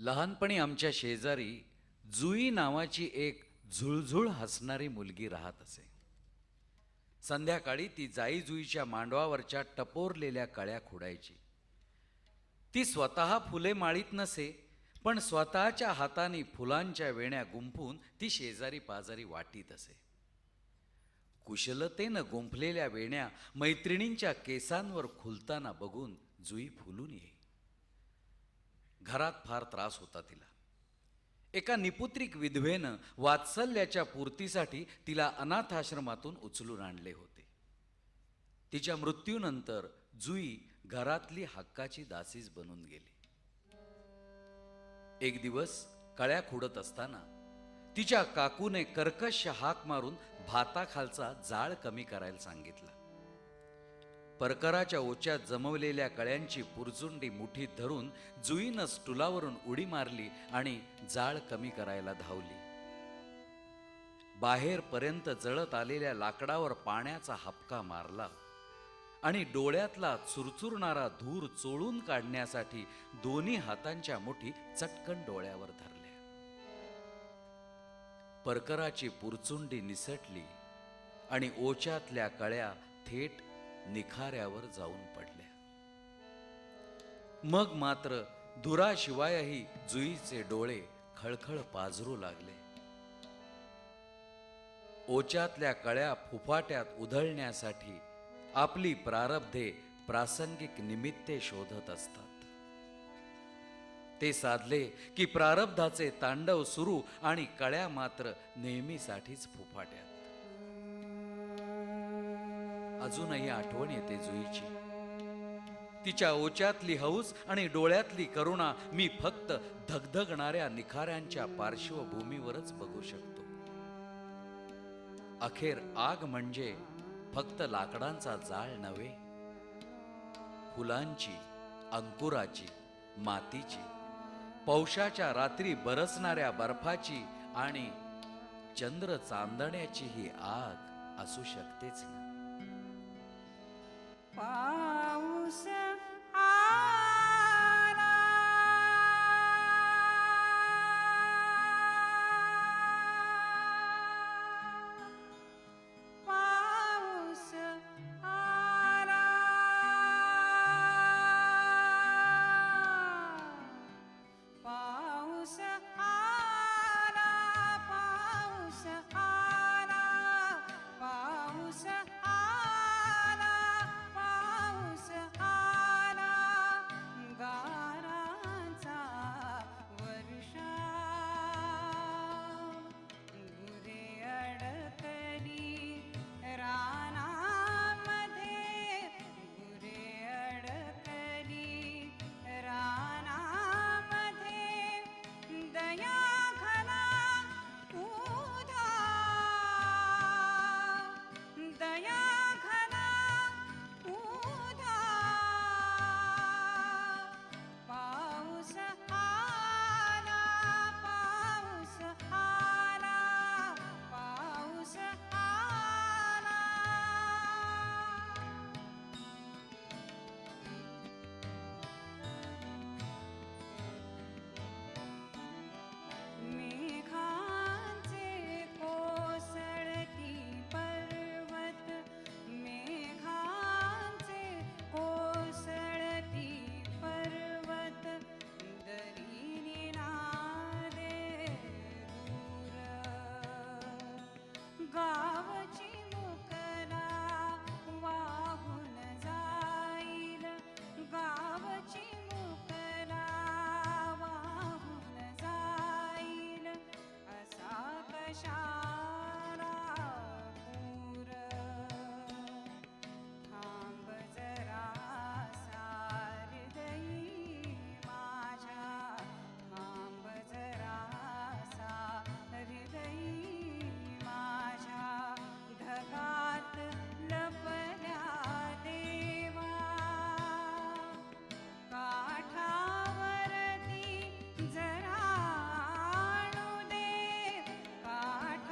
लहानपणी आमच्या शेजारी जुई नावाची एक झुळझुळ हसणारी मुलगी राहत असे. संध्याकाळी ती जाई जुईच्या मांडवावरच्या टपोरलेल्या कळ्या खुडायची. ती स्वतः फुले माळीत नसे, पण स्वतःच्या हाताने फुलांच्या वेण्या गुंफून ती शेजारी पाजारी वाटीत असे. कुशलतेनं गुंफलेल्या वेण्या मैत्रिणींच्या केसांवर खुलताना बघून जुई फुलून येई. घरात फार त्रास होता तिला. एका निपुत्रिक विधवेनं वात्सल्याच्या पूर्तीसाठी तिला अनाथाश्रमातून उचलून आणले होते. तिच्या मृत्यूनंतर जुई घरातली हक्काची दासीच बनून गेली. एक दिवस कळ्या खुडत असताना तिच्या काकूने कर्कश हाक मारून भाताखालचा जाळ कमी करायला सांगितला. परकराच्या ओच्यात जमवलेल्या कळ्यांची पुरचुंडी मुठीत धरून जुईनं स्टुलावरून उडी मारली आणि जाळ कमी करायला धावली. बाहेरपर्यंत जळत आलेल्या लाकडावर पाण्याचा हपका मारला आणि डोळ्यातला चुरचुरणारा धूर चोळून काढण्यासाठी दोन्ही हातांच्या मुठी चटकन डोळ्यावर धरल्या. परकराची पुरचुंडी निसटली आणि ओच्यातल्या कळ्या थेट निखाऱ्यावर जाऊन पडल्या. मग मात्र धुराशिवायही जुईचे डोळे खळखळ पाजरू लागले. ओच्यातल्या कळ्या फुफाट्यात उधळण्यासाठी आपली प्रारब्धे प्रासंगिक निमित्ते शोधत असतात. ते साधले की प्रारब्धाचे तांडव सुरू आणि कळ्या मात्र नेहमीसाठीच फुफाट्यात. अजूनही आठवण येते जुईची. तिच्या ओच्यातली हौस आणि डोळ्यातली करुणा मी फक्त धगधगणाऱ्या निखाऱ्यांच्या पार्श्वभूमीवरच बघू शकतो. अखेर आग म्हणजे फक्त लाकडांचा जाळ नव्हे, फुलांची, अंकुराची, मातीची, पौषाच्या रात्री बरसणाऱ्या बर्फाची आणि चंद्र चांदण्याची ही आग असू शकतेच ना. पाऊस आला, पाऊस आला, पाऊस आला, पाऊस आला, पाऊस आला, पाऊस आला, गारांचा वर्षा, गुरे अडकली रानामध्ये, गुरे अडकली रानामध्ये, दया घना उधा, दया घना उधा, पाऊस आला, पाऊस आला, पाऊस आला. मेघांचे कोसळती पर्वत, मेघांचे कोसळती पर्वत, दरीने नादे दूर, गावची मुकला वाहून जाईल, गावची मुकला वाहून जाईल, असा कशाला पूर, थांब जरा सारदई माझ्या, थांब जरा सारदई माझ्या, ढगात लपल्या देवा, काठावरती जरा आणू दे, काठावरती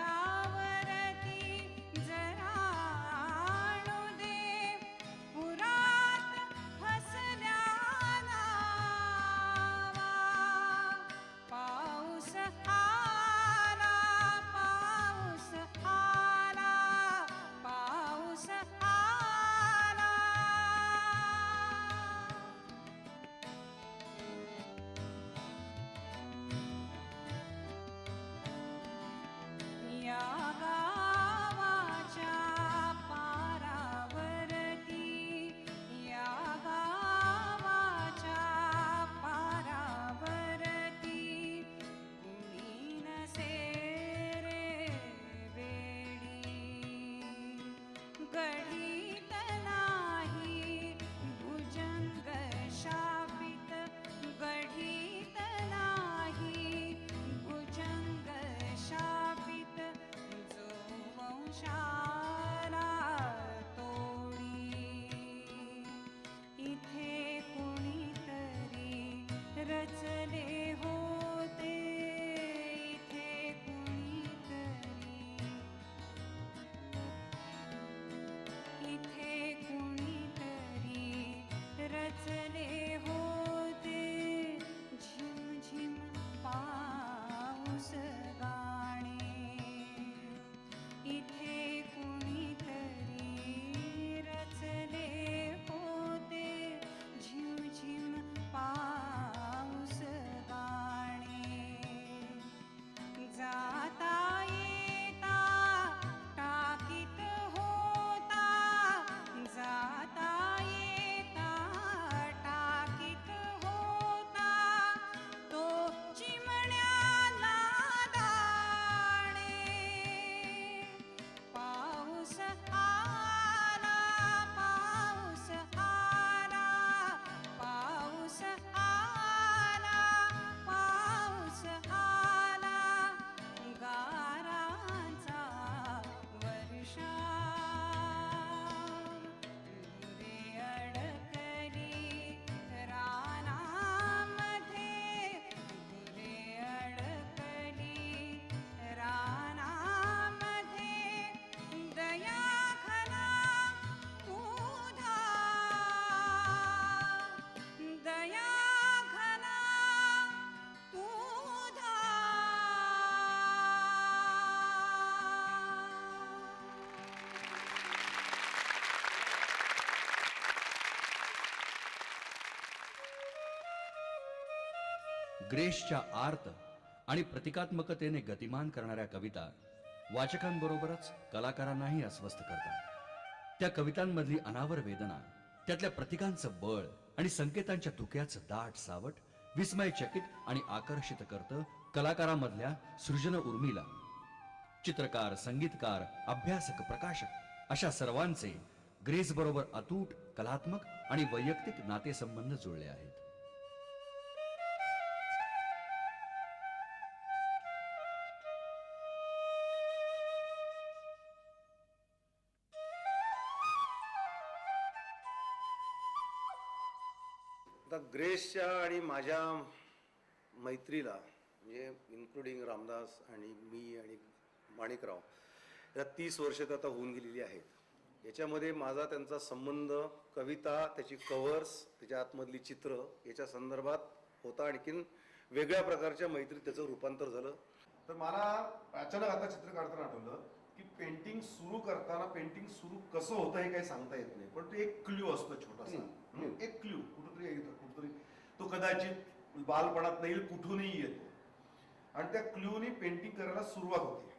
ग्रेसच्या आर्त आणि प्रतिकात्मकतेने गतिमान करणाऱ्या कविता वाचकांबरोबरच कलाकारांनाही अस्वस्थ करतात. त्या कवितांमधली अनावर वेदना, त्यातल्या प्रतिकांचं बळ आणि संकेतांच्या धुक्याचं दाट सावट विस्मयचकित आणि आकर्षित करतं कलाकारामधल्या सृजन उर्मीला. चित्रकार, संगीतकार, अभ्यासक, प्रकाशक अशा सर्वांचे ग्रेस बरोबर अतूट कलात्मक आणि वैयक्तिक नातेसंबंध जुळले आहेत. आता ग्रेसच्या आणि माझ्या मैत्रीला म्हणजे इन्क्लुडिंग रामदास आणि मी आणि माणिकराव या 30 वर्ष तर आता होऊन गेलेली आहेत. याच्यामध्ये माझा त्यांचा संबंध कविता, त्याची कव्हर्स, त्याच्या आतमधली चित्र याच्या संदर्भात होता. आणखीन वेगळ्या प्रकारच्या मैत्रीत त्याचं रूपांतर झालं. तर मला अचानक आता चित्र काढताना आठवलं की पेंटिंग सुरू करताना पेंटिंग सुरू कसं होतं हे काही सांगता येत नाही, पण तो एक क्ल्यू असतो छोटासा. एक क्ल्यू कुठंतरी येतो, कुठंतरी तो कदाचित बालपणात नाही कुठूनही येतो आणि त्या क्ल्यूनी पेंटिंग करायला सुरुवात होते.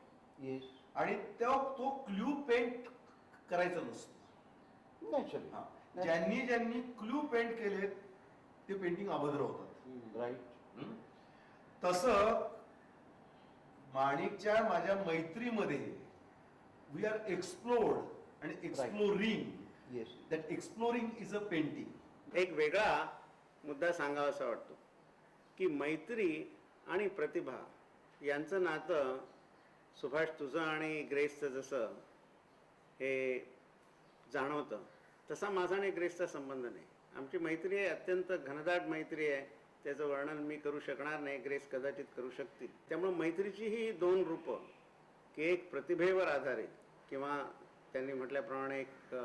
आणि तो क्ल्यू पेंट करायचा नसतो. ज्यांनी ज्यांनी क्ल्यू पेंट केले ते पेंटिंग अभद्र होतात. राईट. तसं माणिकच्या माझ्या मैत्रीमध्ये वी आर एक्सप्लोर्ड आणि exploring. Yes. That exploring is a painting. एक वेगळा मुद्दा सांगावासा वाटतो की मैत्री आणि प्रतिभा यांचं नातं सुभाष तुझं आणि ग्रेसचं जसं हे जाणवतं तसा माझा आणि ग्रेसचा संबंध नाही. आमची मैत्री आहे, अत्यंत घनदाट मैत्री आहे. त्याचं वर्णन मी करू शकणार नाही, ग्रेस कदाचित करू शकतील. त्यामुळं मैत्रीची ही दोन रूपं की एक प्रतिभेवर आधारित किंवा त्यांनी म्हटल्याप्रमाणे एक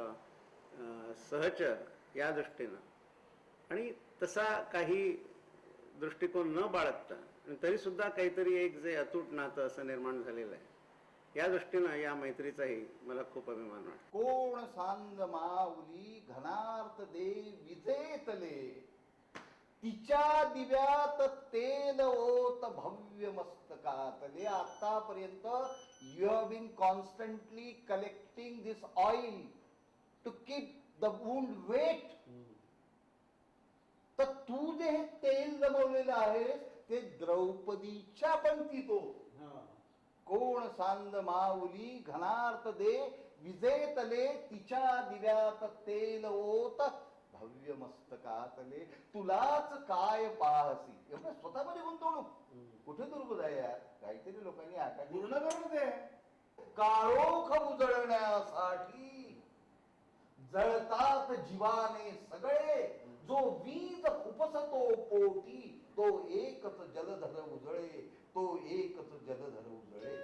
सहचर या दृष्टीनं आणि तसा काही दृष्टिकोन न बाळगता आणि तरीसुद्धा काहीतरी एक जे अतूट नातं असं निर्माण झालेलं आहे, या दृष्टीनं या मैत्रीचाही मला खूप अभिमान वाटतो. कोण सांग माऊली घनार्थ दे विजेतले, तिच्या दिव्यात तेल ओत भव्य मस्तकातले. आतापर्यंत you have been constantly collecting this oil to keep the wound wet. तर तू जे हे तेल जमवलेलं आहेस ते द्रौपदीच्या पंक्तीत हो. कोण सांद माऊली घनार्थ दे विजेतले, तिच्या दिव्यात तेल ओत भव्य मस्तकातले. तुलाच काय पाहसी. एवढं स्वतःमध्ये गुंतवणूक कुठे दुर्बोध आहे यार. काहीतरी लोकांनी आकाश पूर्ण करून दे. काळोख उजळण्यासाठी जळतात जीवाने सगळे. जो वीज खुपसतो पोटी तो एकच जलधर उजळे, तो एकच जलधर उजळे.